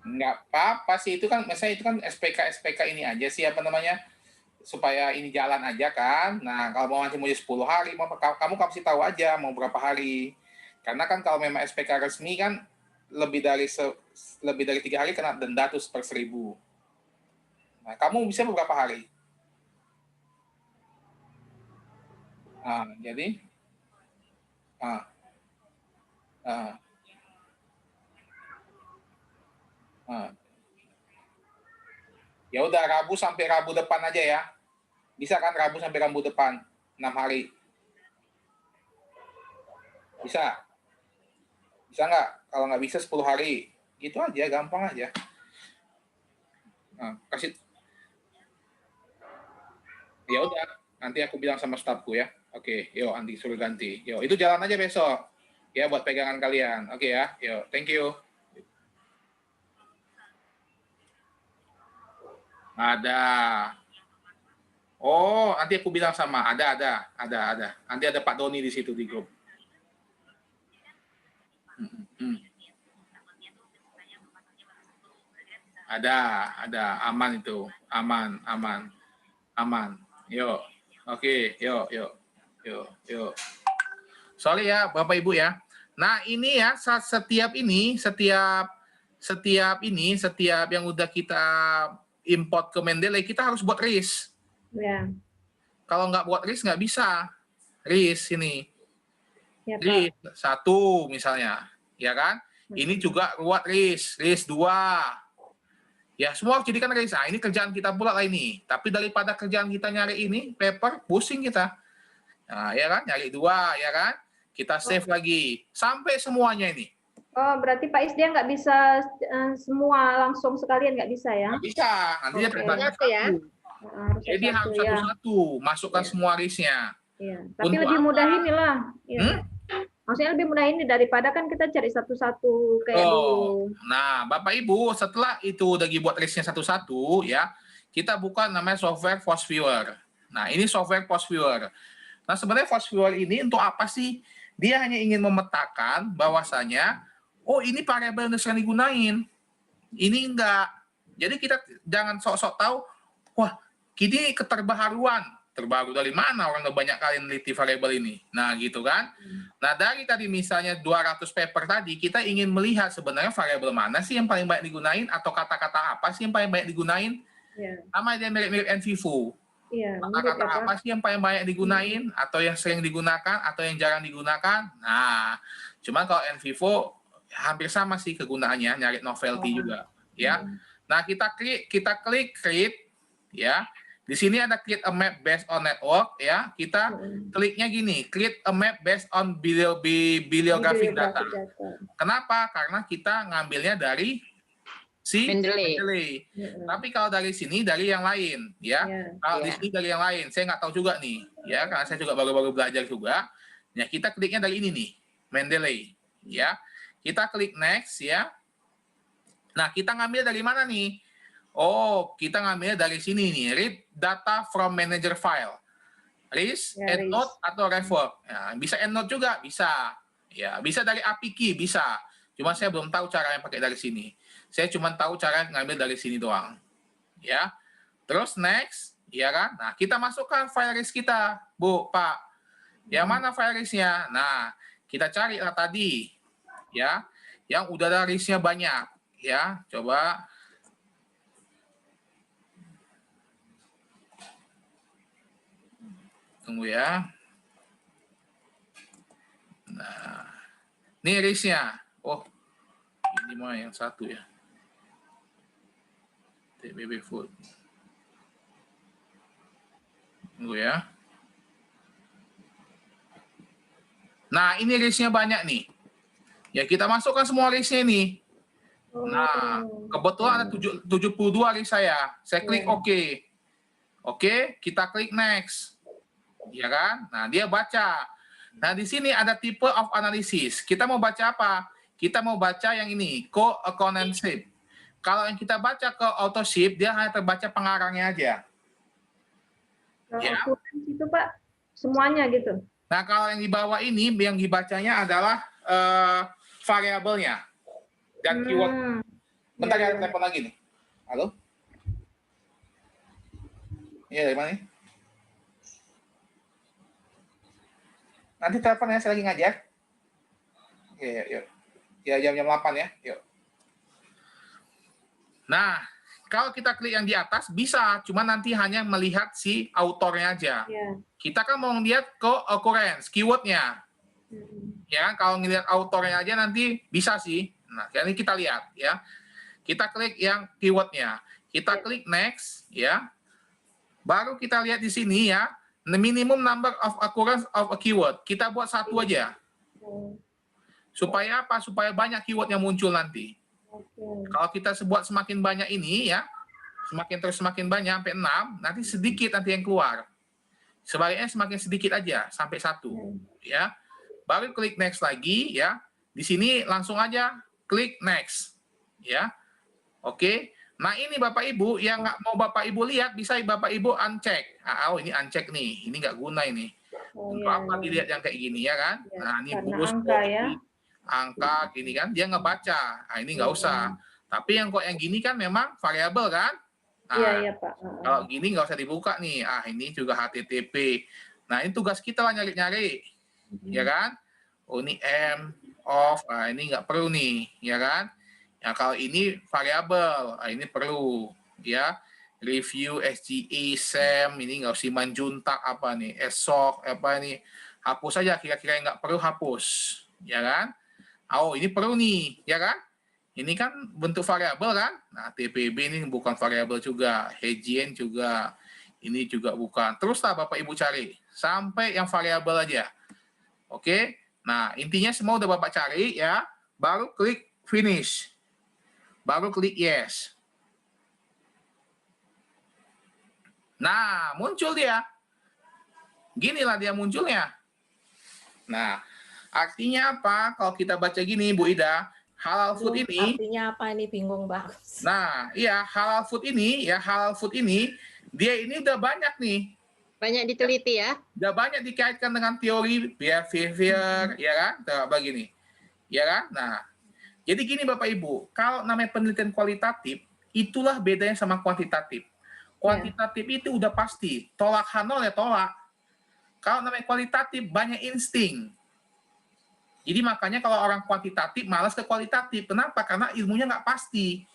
S3: Nggak apa-apa sih, itu kan misalnya itu kan SPK ini aja sih supaya ini jalan aja kan. Nah kalau mau nanti mau 10 hari, kamu kasih tahu aja mau berapa hari. Karena kan kalau memang SPK resmi kan lebih dari 3 hari kena denda tuh per 1.000. Nah, kamu bisa beberapa hari? Jadi ya udah Rabu sampai Rabu depan aja ya. Bisa kan Rabu sampai Rabu depan 6 hari? Bisa? Bisa nggak? Kalau nggak bisa 10 hari. Gitu aja, gampang aja. Kasih. Ya udah, nanti aku bilang sama stafku ya. Oke, yuk Andi suruh ganti. Yuk, itu jalan aja besok. Ya buat pegangan kalian. Oke ya. Yuk, thank you. Ada. Oh, nanti aku bilang sama. Ada. Nanti ada Pak Doni di situ di grup. Ada. Aman itu. Aman. Yuk. Oke, yuk. Sorry ya, Bapak Ibu ya. Nah, ini ya, setiap yang udah kita import ke Mendeley, kita harus buat RIS.
S2: Ya.
S3: Kalau nggak buat RIS, nggak bisa. RIS ini.
S2: Ya,
S3: RIS 1 misalnya. Ya kan? Ini juga buat RIS 2. Ya, semua harus jadikan RIS. Nah, ini kerjaan kita pula lah ini. Tapi daripada kerjaan kita nyari ini, paper, pusing kita. Nah, ya kan? Nyari 2, ya kan? Kita save lagi. Sampai semuanya ini.
S2: Oh, berarti Pak Isdia nggak bisa semua langsung sekalian, nggak bisa ya?
S3: Nggak bisa. Nanti dia terbagi
S1: Satu ya.
S3: Jadi harus satu-satu. Masukkan semua RIS-nya.
S2: Iya. Tapi lebih mudah inilah. Ya. Maksudnya lebih mudah ini daripada kan kita cari satu-satu kayak dulu.
S3: Nah, Bapak Ibu, setelah itu udah dibuat listnya satu-satu, ya, kita buka namanya software Force Viewer. Nah, ini software Force Viewer. Nah, sebenarnya Force Viewer ini untuk apa sih? Dia hanya ingin memetakan bahwasanya, oh ini variabel yang sering digunain. Ini enggak. Jadi kita jangan sok-sok tahu, wah, ini keterbaharuan. Terbaru dari mana orang udah banyak kali meneliti variabel ini. Nah, gitu kan. Nah, dari tadi misalnya 200 paper tadi, kita ingin melihat sebenarnya variabel mana sih yang paling banyak digunain, atau kata-kata apa sih yang paling banyak digunain. Sama dia mirip-mirip NVivo. Kata-kata apa sih yang paling banyak digunain, atau yang sering digunakan, atau yang jarang digunakan. Nah, cuman kalau NVivo hampir sama sih kegunaannya, nyari novelty juga. Ya. Nah, kita klik create, ya. Di sini ada create a map based on network, ya. Kita kliknya gini, create a map based on bibliographic data. Kenapa? Karena kita ngambilnya dari si Mendeley. Tapi kalau dari sini, dari yang lain, ya. Kalau di sini dari yang lain, saya nggak tahu juga nih, ya. Karena saya juga baru-baru belajar juga. Ya, kita kliknya dari ini nih, Mendeley, ya. Kita klik next, ya. Nah, kita ngambil dari mana nih? Oh, kita ngambil dari sini nih, read data from manager file. RIS, EndNote, atau Rework. Ya, bisa EndNote juga, bisa. Ya, bisa dari API key, bisa. Cuma saya belum tahu cara yang pakai dari sini. Saya cuma tahu cara ngambil dari sini doang. Ya. Terus next, ya kan? Nah, kita masukkan file RIS kita, Bu, Pak. Yang mana file RIS-nya? Nah, kita cari lah tadi. Ya, yang udah ada RIS-nya banyak. Ya, coba. Tunggu ya. Nah, ini RIS-nya. Oh, ini mah yang satu ya. TBB Food. Tunggu ya. Nah, ini RIS-nya banyak nih. Ya, kita masukkan semua RIS-nya nih. Nah, kebetulan ada 72 RIS saya. Saya klik OK. Oke, kita klik next. Ya kan? Nah, dia baca. Nah, di sini ada type of analysis. Kita mau baca apa? Kita mau baca yang ini, co-accountancy. Kalau yang kita baca ke AutoShip, dia hanya terbaca pengarangnya aja.
S2: Ya. Itu Pak, semuanya gitu.
S3: Nah, kalau yang di bawah ini, yang dibacanya adalah variabelnya dan keyword. Bentar ya, telepon lagi nih. Halo? Iya, dari mana nih? Nanti telepon ya, saya lagi ngajar. Yuk. Ya, jam 8 ya. Yuk. Nah, kalau kita klik yang di atas bisa, cuma nanti hanya melihat si autornya aja. Kita kan mau lihat ke occurrence, keywordnya. Ya, kalau ngelihat autornya aja nanti bisa sih. Nah, ini kita lihat ya. Kita klik yang keywordnya. Kita klik next ya. Baru kita lihat di sini ya, the minimum number of occurrence of a keyword. Kita buat satu aja. Supaya apa? Supaya banyak keyword yang muncul nanti. Kalau kita buat semakin banyak ini ya, semakin banyak sampai 6, nanti sedikit nanti yang keluar. Sebaliknya semakin sedikit aja sampai 1 ya. Baru klik next lagi ya. Di sini langsung aja klik next ya. Oke. Nah, ini Bapak Ibu yang nggak mau Bapak Ibu lihat bisa Bapak Ibu uncheck. Oh, ini uncheck nih. Ini nggak guna ini. Untuk apa dilihat yang kayak gini ya kan? Nah, ini bonus angka gini kan dia ngebaca. Nah, ini nggak usah. Tapi yang kok yang gini kan memang variabel kan? Nah,
S2: iya Pak.
S3: Kalau gini nggak usah dibuka nih. Ini juga HTTP. Nah, ini tugas kita lah nyari-nyari. Ya kan? Oh, ini M, off. Ini nggak perlu nih. Ya kan? Ya, kalau ini variabel. Ini perlu. Ya. Review, SGE, SEM. Ini nggak usah manjuntak apa nih. ESOC, apa nih. Hapus aja. Kira-kira yang nggak perlu hapus. Ya kan? Oh, ini perlu nih, ya kan? Ini kan bentuk variabel kan? Nah, TPB ini bukan variabel juga, Hejien juga, ini juga bukan. Teruslah Bapak Ibu cari sampai yang variabel aja. Oke? Nah, intinya semua udah Bapak cari ya, baru klik finish. Baru klik yes. Nah, muncul dia. Ginilah dia munculnya. Nah, artinya apa? Kalau kita baca gini, Bu Ida, halal food ini.
S4: Artinya apa ini bingung Bang?
S3: Nah, iya halal food ini, dia ini udah banyak nih.
S1: Banyak diteliti ya.
S3: Udah banyak dikaitkan dengan teori behavior, ya kan? Coba begini, ya kan? Nah, jadi gini Bapak Ibu, kalau namanya penelitian kualitatif, itulah bedanya sama kuantitatif. Kuantitatif itu udah pasti, tolak Hanol ya tolak. Kalau namanya kualitatif banyak insting. Jadi makanya kalau orang kuantitatif malas ke kualitatif. Kenapa? Karena ilmunya nggak pasti.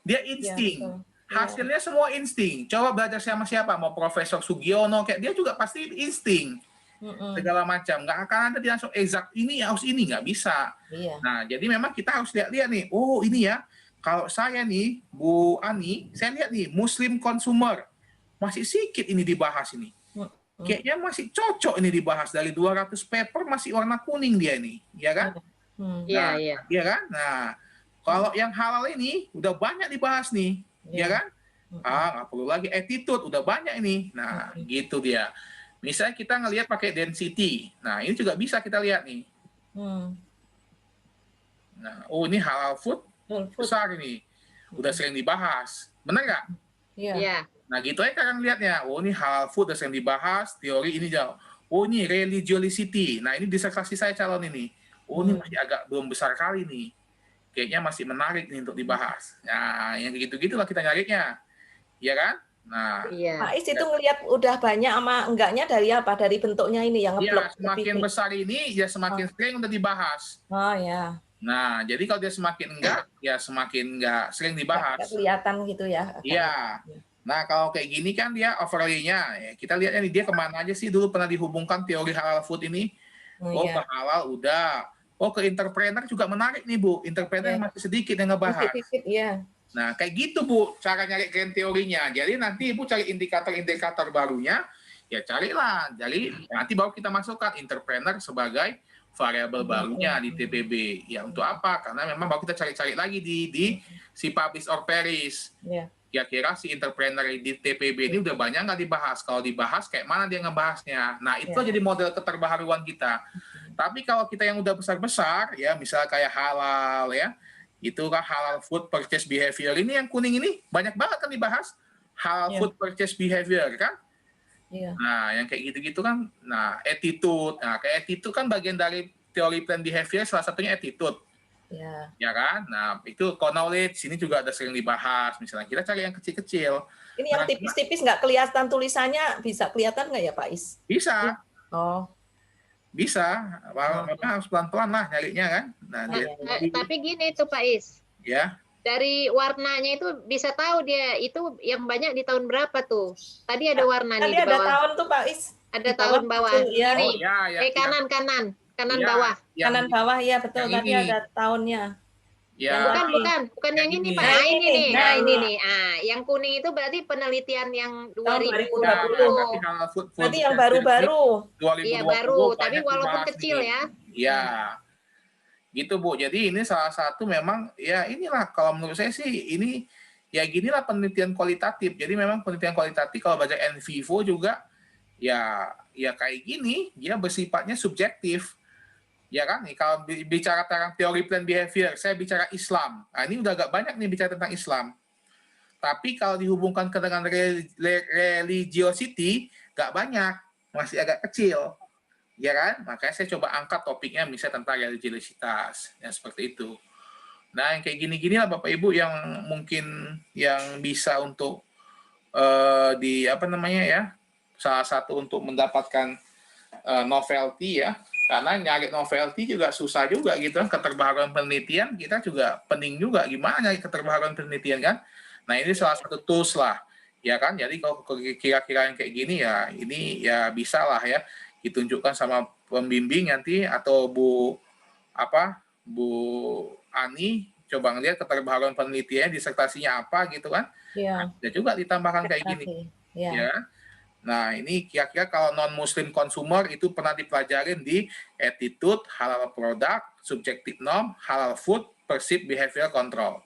S3: Dia insting. Hasilnya semua insting. Coba belajar sama siapa? Mau Profesor Sugiono, kayak dia juga pasti insting. Segala macam. Nggak akan ada dia langsung exact ini harus ini. Nggak bisa. Nah, jadi memang kita harus lihat-lihat nih. Oh, ini ya. Kalau saya nih, Bu Ani, saya lihat nih, Muslim consumer. Masih sedikit ini dibahas ini. Kayaknya masih cocok ini dibahas dari 200 paper masih warna kuning dia ini, ya kan?
S1: Iya.
S3: Iya kan? Nah, kalau yang halal ini udah banyak dibahas nih, ya kan? Nggak perlu lagi attitude, udah banyak ini. Nah, gitu dia. Misalnya kita ngelihat pakai density. Nah, ini juga bisa kita lihat nih. Nah, oh ini halal food besar ini. Udah sering dibahas. Benar nggak?
S1: Iya.
S3: Nah, gitu aja kan lihatnya. Oh, ini halal food udah sering dibahas, teori ini jauh. Oh, ini religiosity. Nah, ini disertasi saya calon ini. Oh, ini masih agak belum besar kali nih. Kayaknya masih menarik nih untuk dibahas. Nah, yang gitu-gitulah kita nyarinya. Iya kan? Nah,
S4: Pak Is itu ngelihat udah banyak sama enggaknya dari apa? Dari bentuknya ini yang ngeblok.
S3: Semakin besar ini, ya semakin sering udah dibahas.
S4: Oh, ya.
S3: Nah, jadi kalau dia semakin enggak, ya semakin enggak sering dibahas.
S4: Nggak kelihatan gitu ya.
S3: Iya. Nah, kalau kayak gini kan dia overlay-nya. Ya, kita lihatnya nih, dia kemana aja sih dulu pernah dihubungkan teori halal food ini. Ke halal udah. Ke entrepreneur juga menarik nih, Bu. Entrepreneur masih sedikit yang ngebahas. Nah, kayak gitu, Bu, cara nyari teorinya. Jadi nanti Ibu cari indikator-indikator barunya, ya carilah. Jadi nanti baru kita masukkan entrepreneur sebagai variabel barunya di TPB. Ya, untuk apa? Karena memang baru kita cari-cari lagi di si publish or perish. Kira-kira si entrepreneur di TPB ini udah banyak nggak dibahas? Kalau dibahas, kayak mana dia ngebahasnya? Nah, itu jadi model keterbaharuan kita. Tapi kalau kita yang udah besar-besar, ya misalnya kayak halal, ya, itu kan halal food purchase behavior. Ini yang kuning ini banyak banget kan dibahas. Halal food purchase behavior, kan? Nah, yang kayak gitu-gitu kan, nah, attitude. Nah, kayak attitude kan bagian dari teori plan behavior, salah satunya attitude. Ya kan? Nah, itu knowledge ini juga ada sering dibahas. Misalnya kita cari yang kecil-kecil.
S4: Ini yang tipis-tipis nggak kelihatan tulisannya, bisa kelihatan nggak ya Pak Is?
S3: Bisa. bisa. Memang harus pelan-pelan lah nyarinya kan. Nah,
S1: tapi gini tuh Pak Is.
S3: Ya.
S1: Dari warnanya itu bisa tahu dia itu yang banyak di tahun berapa tuh. Tadi ada warna nih
S4: Tadi
S1: di
S4: ada
S1: bawah.
S4: tahun tuh Pak Is.
S1: Ada
S4: Di
S1: tahun bawah.
S4: Iya.
S1: Ini.
S3: Kanan
S1: bawah.
S4: Kanan bawah ya betul. Tadi ada tahunnya.
S3: Ya.
S1: Bukan yang ini Pak.
S4: Nah,
S1: ini nih.
S4: nah,
S1: ini nih. Yang kuning itu berarti penelitian yang 2020.
S4: Berarti yang baru-baru.
S1: Iya baru, tapi walaupun kecil ya.
S3: Iya. Gitu Bu. Jadi ini salah satu memang ya inilah kalau menurut saya sih ini ya ginilah penelitian kualitatif. Jadi memang penelitian kualitatif kalau baca in vivo juga ya kayak gini, dia bersifatnya subjektif. Ya kan? Nih kalau bicara tentang teori plan behavior, saya bicara Islam. Nah, ini udah agak banyak nih bicara tentang Islam. Tapi kalau dihubungkan dengan religiosity, nggak banyak, masih agak kecil. Ya kan? Makanya saya coba angkat topiknya misalnya tentang religiositas, yang seperti itu. Nah, yang kayak gini-gini lah Bapak Ibu yang mungkin yang bisa untuk salah satu untuk mendapatkan novelty ya. Karena nyari novelty juga susah juga gitu kan, keterbaruan penelitian kita juga penting juga gimana nyari keterbaruan penelitian kan. Nah, ini salah satu tools lah. Ya kan? Jadi kalau kira-kira yang kayak gini ya ini ya bisa lah ya ditunjukkan sama pembimbing nanti atau Bu Ani coba ngeliat keterbaruan penelitian disertasinya apa gitu kan.
S4: Iya.
S3: Dan juga ditambahkan kayak gini. Ya. Nah, ini kira-kira kalau non-muslim consumer itu pernah dipelajarin di attitude, halal product, subjective norm, halal food, perceived behavior control.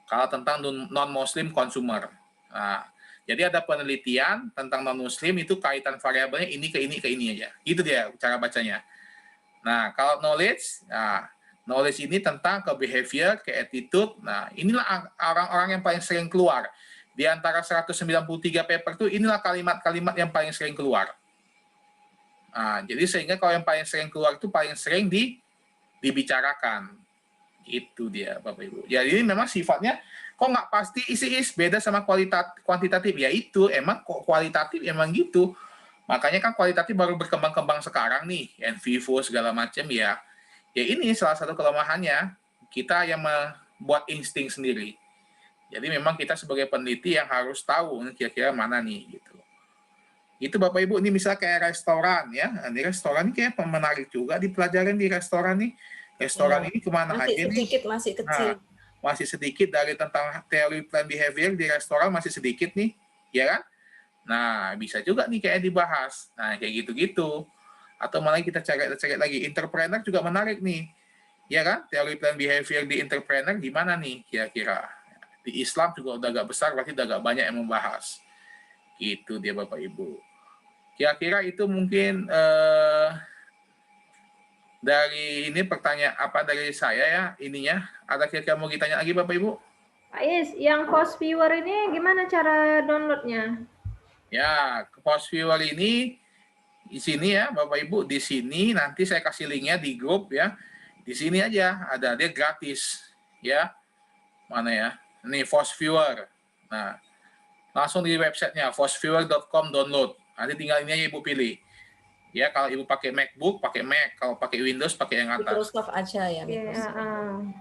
S3: Kalau tentang non-muslim consumer. Nah, jadi ada penelitian tentang non-muslim itu kaitan variabelnya ini ke ini aja. Gitu dia cara bacanya. Nah, kalau knowledge ini tentang ke behavior, ke attitude. Nah, inilah orang-orang yang paling sering keluar. Di antara 193 paper itu inilah kalimat-kalimat yang paling sering keluar. Nah, jadi sehingga kalau yang paling sering keluar itu paling sering dibicarakan. Itu dia Bapak Ibu. Jadi ini memang sifatnya kok nggak pasti isi beda sama kuantitatif. Ya itu emang kok kualitatif emang gitu. Makanya kan kualitatif baru berkembang-kembang sekarang nih, in vivo segala macam ya. Ya ini salah satu kelemahannya kita yang membuat insting sendiri. Jadi memang kita sebagai peneliti yang harus tahu kira-kira mana nih gitu. Itu Bapak Ibu, ini misalnya kayak restoran ya. Ini restoran ini kayak menarik juga dipelajarin di restoran nih. Restoran ini kemana aja nih?
S4: Masih kecil.
S3: Masih sedikit dari tentang teori plan behavior di restoran masih sedikit nih, ya kan? Nah, bisa juga nih kayak dibahas. Nah, kayak gitu-gitu. Atau malah kita cari lagi. Entrepreneur juga menarik nih. Ya kan? Teori plan behavior di entrepreneur gimana nih kira-kira? Di Islam juga udah agak besar, berarti udah agak banyak yang membahas. Gitu dia Bapak Ibu. Kira-kira itu mungkin dari ini pertanyaan dari saya ya ininya. Ada kira-kira mau ditanya lagi Bapak Ibu?
S2: Pak Is, yang Post Viewer ini gimana cara downloadnya?
S3: Ya, Post Viewer ini di sini ya Bapak Ibu, di sini nanti saya kasih linknya di grup ya. Di sini aja ada, dia gratis ya. Mana ya? Ini Post Viewer. Nah, langsung di websitenya postviewer.com download. Nanti tinggal ini aja Ibu pilih. Ya, kalau Ibu pakai MacBook, pakai Mac. Kalau pakai Windows, pakai yang atas.
S4: Microsoft aja ya.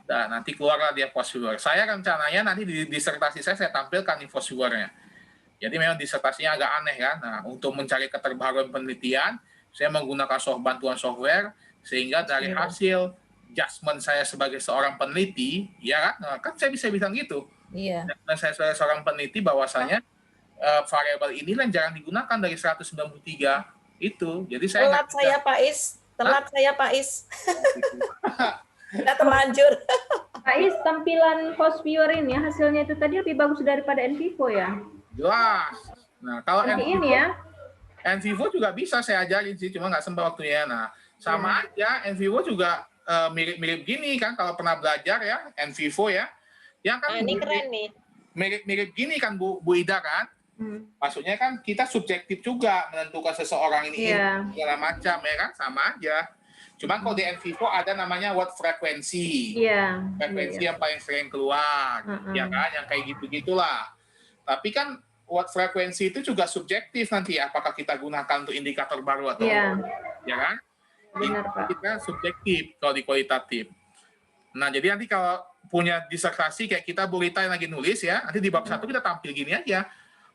S3: Nah, nanti keluarlah dia Post Viewer. Saya rencananya nanti di disertasi saya tampilkan di Post Viewer-nya. Jadi memang disertasinya agak aneh kan. Nah, untuk mencari keterbaruan penelitian, saya menggunakan bantuan software, sehingga dari hasil judgement saya sebagai seorang peneliti, ya kan, nah, kan saya bisa bilang gitu.
S4: Iya.
S3: Dan saya sebagai seorang peneliti bahwasanya variabel inilah yang jarang digunakan dari 193 itu. Jadi saya
S4: telat saya Pak Is. Nggak terlanjur.
S2: Pak Is, tampilan Post Viewer ini hasilnya itu tadi lebih bagus daripada in vivo ya?
S3: Jelas. Nah, kalau
S2: ini ya.
S3: in vivo juga bisa saya ajarin sih, cuma nggak sempat waktunya. Nah, sama aja in vivo juga mirip-mirip gini kan kalau pernah belajar ya, in vivo ya. Yang kan
S1: ini keren nih.
S3: Mirip-mirip gini kan Bu Ida kan? Maksudnya kan kita subjektif juga menentukan seseorang ini segala macam ya kan, sama aja. Cuma kalau di in vivo ada namanya word frekuensi. Frekuensi yang paling sering keluar, ya kan, yang kayak gitu-gitulah. Tapi kan word frekuensi itu juga subjektif nanti apakah kita gunakan untuk indikator baru atau ya kan?
S2: benar Pak.
S3: Kita subjektif kalau di kualitatif. Nah, jadi nanti kalau punya disertasi kayak kita Bu Rita yang lagi nulis ya, nanti di bab 1 kita tampil gini aja.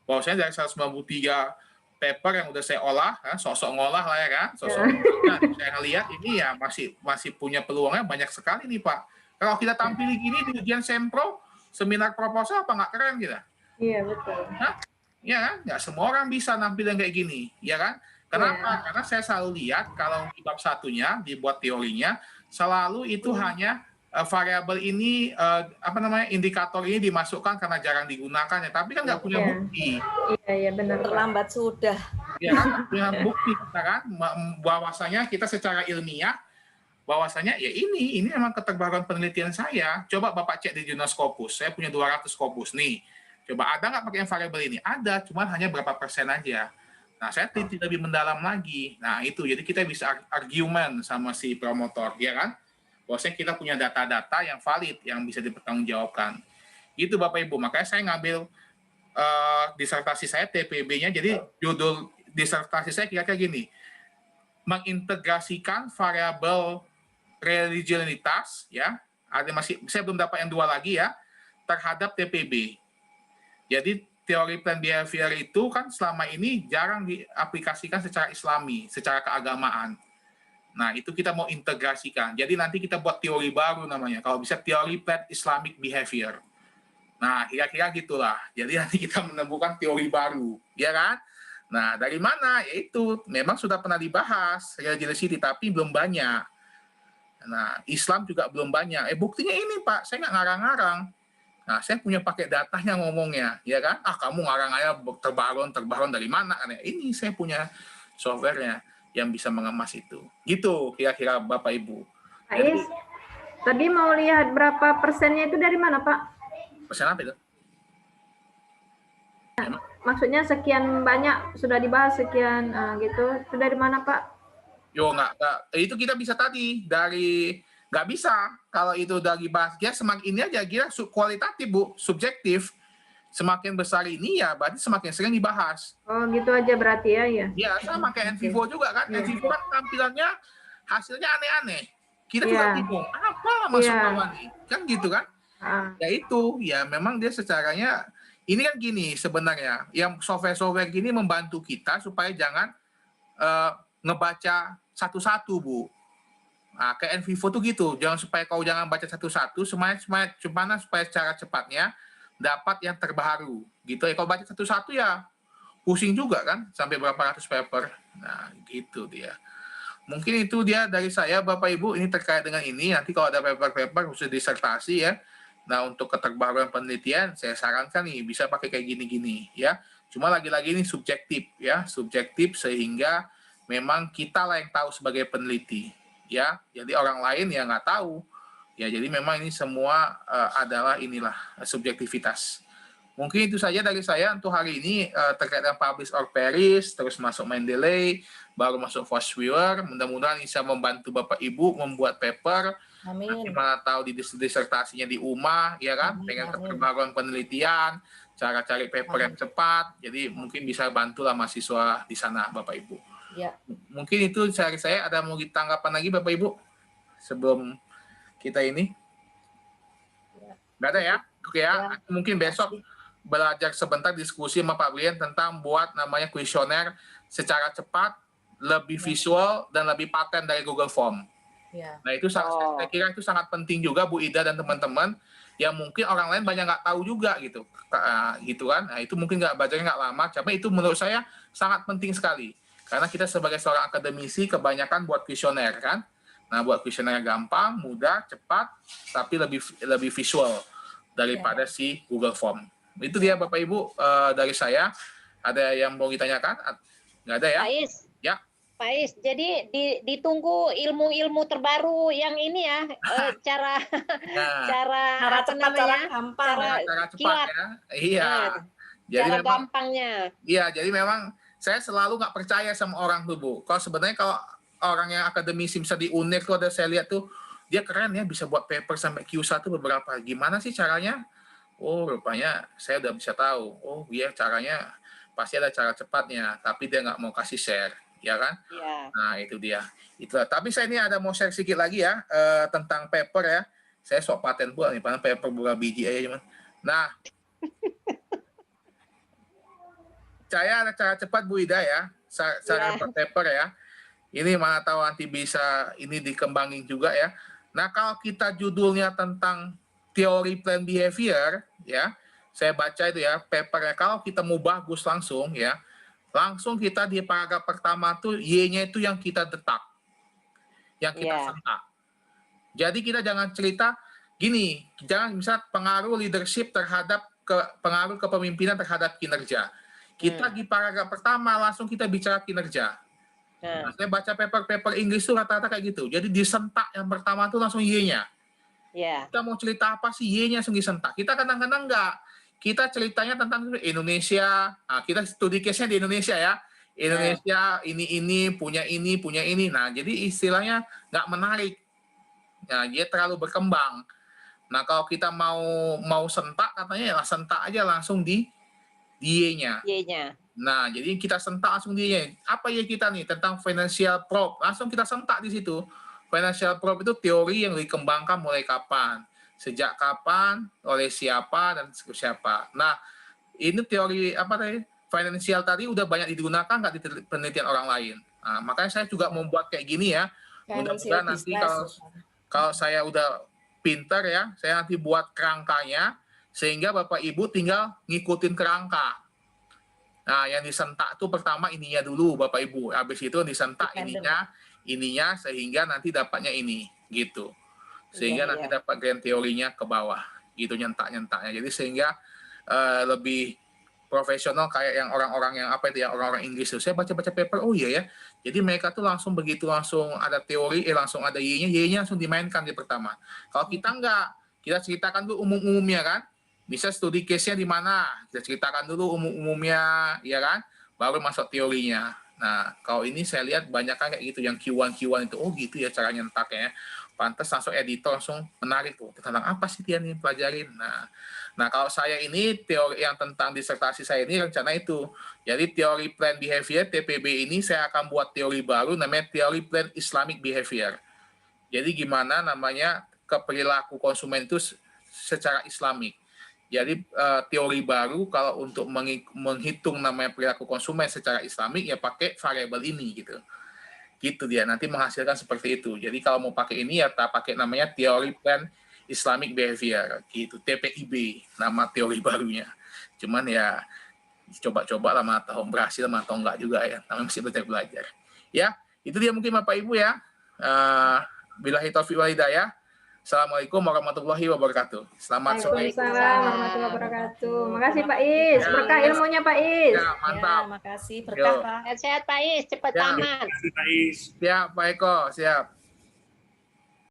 S3: Bahwasanya dari 193 paper yang udah saya olah, ya, sok-sok ngolah lah ya kan, sok-sok nah, saya ngelihat ini ya masih punya peluangnya banyak sekali nih Pak. Kalau kita tampil gini di ujian sempro, seminar proposal apa nggak keren kita?
S2: Iya betul.
S3: Hah? Ya kan? Nggak semua orang bisa nampil yang kayak gini, ya kan? Kenapa? Karena saya selalu lihat kalau di bab satunya dibuat teorinya, selalu itu hanya variabel ini indikator ini dimasukkan karena jarang digunakan ya, tapi kan nggak punya bukti.
S2: Iya benar.
S4: Terlambat sudah.
S3: Ya kan? Nggak punya bukti kita kan, bahwasanya kita secara ilmiah bahwasanya ya ini memang keterbaruan penelitian saya. Coba Bapak cek di jurnal Scopus, saya punya 200 Scopus nih. Coba ada nggak pakai yang variabel ini? Ada, cuman hanya berapa persen aja. Nah, saya teliti lebih mendalam lagi. Nah, itu jadi kita bisa argumen sama si promotor, ya kan? Bahwasanya kita punya data-data yang valid, yang bisa dipertanggungjawabkan. Gitu Bapak Ibu. Makanya saya ngambil disertasi saya TPB-nya. Jadi judul disertasi saya kira-kira gini. Mengintegrasikan variabel religionitas, ya. Saya belum dapat yang 2 lagi ya, terhadap TPB. Jadi teori plan behavior itu kan selama ini jarang diaplikasikan secara Islami, secara keagamaan. Nah, itu kita mau integrasikan. Jadi nanti kita buat teori baru namanya. Kalau bisa teori plan Islamic behavior. Nah, kira-kira gitulah. Jadi nanti kita menemukan teori baru, ya kan? Nah, dari mana? Yaitu memang sudah pernah dibahas religiosity, tapi belum banyak. Nah, Islam juga belum banyak. Buktinya ini Pak, saya nggak ngarang-ngarang. Nah, saya punya pakai datanya ngomongnya, ya kan? Kamu ngarang aja terbaron dari mana? Ini saya punya softwarenya yang bisa mengemas itu. Gitu kira-kira Bapak Ibu.
S2: Pak Is, tadi mau lihat berapa persennya itu dari mana Pak?
S3: Persen apa itu?
S2: Maksudnya sekian banyak sudah dibahas sekian gitu. Itu dari mana Pak?
S3: Yo nggak. Itu kita bisa tadi dari nggak bisa kalau itu dari bahas ya semakin ini aja kira kualitatif Bu, subjektif. Semakin besar ini ya berarti semakin sering dibahas.
S2: Oh gitu aja berarti ya. Ya
S3: sama kayak NVivo juga kan. NVivo kan tampilannya hasilnya aneh-aneh. Kita juga bingung, apa masuk bawah nih? Kan gitu kan? Ya itu, ya memang dia secaranya, ini kan gini sebenarnya, yang software-software gini membantu kita supaya jangan ngebaca satu-satu Bu. Nah, kayak NVivo tuh gitu, jangan baca satu-satu, supaya secara cepatnya dapat yang terbaru gitu ya. Kalau baca satu-satu ya pusing juga kan sampai berapa ratus paper. Nah gitu dia. Mungkin itu dia dari saya Bapak Ibu, ini terkait dengan ini. Nanti kalau ada paper-paper khusus disertasi ya, nah untuk keterbaruan penelitian saya sarankan nih bisa pakai kayak gini-gini ya. Cuma lagi-lagi ini subjektif ya, subjektif sehingga memang kita lah yang tahu sebagai peneliti ya. Jadi orang lain ya nggak tahu. Ya, jadi memang ini semua adalah inilah subjektivitas. Mungkin itu saja dari saya untuk hari ini terkait dengan publish or perish, terus masuk Mendeley, baru masuk Fosviewer. Mudah-mudahan bisa membantu Bapak Ibu membuat paper.
S4: Amin.
S3: Mana tahu di disertasinya di UMA, ya kan? Pengen keterbaruan penelitian, cara cari paper yang cepat. Jadi mungkin bisa bantulah mahasiswa di sana, Bapak Ibu.
S4: Ya.
S3: Mungkin itu dari saya. Ada mau tanggapan lagi Bapak Ibu sebelum kita ini? Nggak ada ya? Oke ya. Mungkin besok belajar sebentar diskusi sama Pak Brian tentang buat namanya kuesioner secara cepat, lebih visual, dan lebih paten dari Google Form.
S4: Ya.
S3: Nah itu saya kira itu sangat penting juga Bu Ida dan teman-teman yang mungkin orang lain banyak nggak tahu juga gitu. Gitu kan. Nah itu mungkin bacanya nggak lama, tapi itu menurut saya sangat penting sekali. Karena kita sebagai seorang akademisi kebanyakan buat kuesioner kan. Nah, buat kuesionernya gampang, mudah, cepat, tapi lebih visual daripada si Google Form. Itu dia Bapak Ibu dari saya. Ada yang mau ditanyakan? Nggak ada ya?
S7: Pak Is.
S3: Ya.
S7: Pak Is, jadi ditunggu ilmu-ilmu terbaru yang ini ya, cara
S4: gampang,
S3: cara cepat ya. Iya. Jadi
S7: cara
S3: memang,
S7: gampangnya.
S3: Iya, jadi memang saya selalu nggak percaya sama orang tuh Bu. Kalau sebenarnya kalau orang yang akademisi bisa di UNER tuh ada saya lihat tuh dia keren ya bisa buat paper sampai Q1 beberapa. Gimana sih caranya? Oh rupanya saya udah bisa tahu. Oh iya caranya pasti ada cara cepatnya, tapi dia nggak mau kasih share ya kan?
S7: Iya.
S3: Nah, itu dia. Itulah. Tapi saya ini ada mau share sedikit lagi ya tentang paper ya. Saya sok paten pula nih, paper bunga biji aja cuman. Nah, saya ada cara cepat Bu Ida ya, cara paper ya. Ini mana tahu nanti bisa ini dikembangin juga ya. Nah, kalau kita judulnya tentang teori plan behavior ya, saya baca itu ya papernya. Kalau kita mau bagus langsung ya, langsung kita di paragraf pertama tuh Y-nya itu yang kita detak, yang kita sentak. Jadi kita jangan cerita gini, jangan misal pengaruh leadership terhadap pengaruh kepemimpinan terhadap kinerja. Kita di paragraf pertama langsung kita bicara kinerja. Nah, saya baca paper Inggris tuh rata-rata kayak gitu. Jadi disentak yang pertama tuh langsung Y-nya. Kita mau cerita apa sih Y-nya langsung disentak. Kita kadang-kadang enggak. Kita ceritanya tentang Indonesia. Nah, kita studi case-nya di Indonesia ya. Indonesia ini punya ini. Nah, jadi istilahnya nggak menarik. Nah, dia terlalu berkembang. Nah, kalau kita mau sentak katanya ya sentak aja langsung di Y-nya. Nah, jadi kita sentak langsung dia. Apa ya kita nih tentang financial prop? Langsung kita sentak di situ. Financial prop itu teori yang dikembangkan mulai kapan, sejak kapan, oleh siapa dan siapa. Nah, ini teori apa tadi? Financial tadi udah banyak digunakan nggak di penelitian orang lain. Nah, makanya saya juga membuat kayak gini ya. Mudah-mudahan nanti kalau saya udah pinter ya, saya nanti buat kerangkanya sehingga Bapak Ibu tinggal ngikutin kerangka. Nah, yang disentak tuh pertama ininya dulu Bapak Ibu. Habis itu disentak ininya sehingga nanti dapatnya ini gitu. Sehingga nanti dapat grand teorinya ke bawah. Gitu nyentak-nyentaknya. Jadi sehingga lebih profesional kayak yang orang-orang yang apa itu ya, orang-orang Inggris tuh. Saya baca-baca paper, oh iya ya. Jadi mereka tuh langsung begitu langsung ada teori, langsung ada Y-nya langsung dimainkan di pertama. Kalau kita enggak, kita ceritakan dulu umum-umumnya kan. Bisa studi case-nya di mana, kita ceritakan dulu umum-umumnya, ya kan? Baru masuk teorinya. Nah, kalau ini saya lihat banyak kan kayak gitu, yang Q1 itu, oh gitu ya cara nyentaknya. Pantes langsung editor langsung menarik tuh, tentang apa sih dia nih pelajarin. Nah, kalau saya ini teori yang tentang disertasi saya ini rencana itu. Jadi teori plan behavior TPB ini saya akan buat teori baru namanya teori plan Islamic behavior. Jadi gimana namanya perilaku konsumen itu secara Islamik. Jadi teori baru kalau untuk menghitung namanya perilaku konsumen secara Islamik ya pakai variabel ini gitu. Gitu dia nanti menghasilkan seperti itu. Jadi kalau mau pakai ini ya pakai namanya teori plan Islamic behavior gitu, TPIB nama teori barunya. Cuman ya coba-coba lah mana tahu berhasil mana tahu enggak juga ya. Namanya masih belajar. Ya, itu dia mungkin Bapak Ibu ya. Billahi taufiq wal hidayah. Assalamualaikum warahmatullahi wabarakatuh. Selamat sore.
S2: Waalaikumsalam warahmatullahi wabarakatuh. Makasih Pak Is. Berkah ilmunya Pak Is.
S3: Ya, mantap.
S4: Makasih berkah Pak.
S7: Sehat Pak Is, cepat tamat.
S6: Terima kasih, Pak Is.
S3: Siap, Pak Eko. Siap.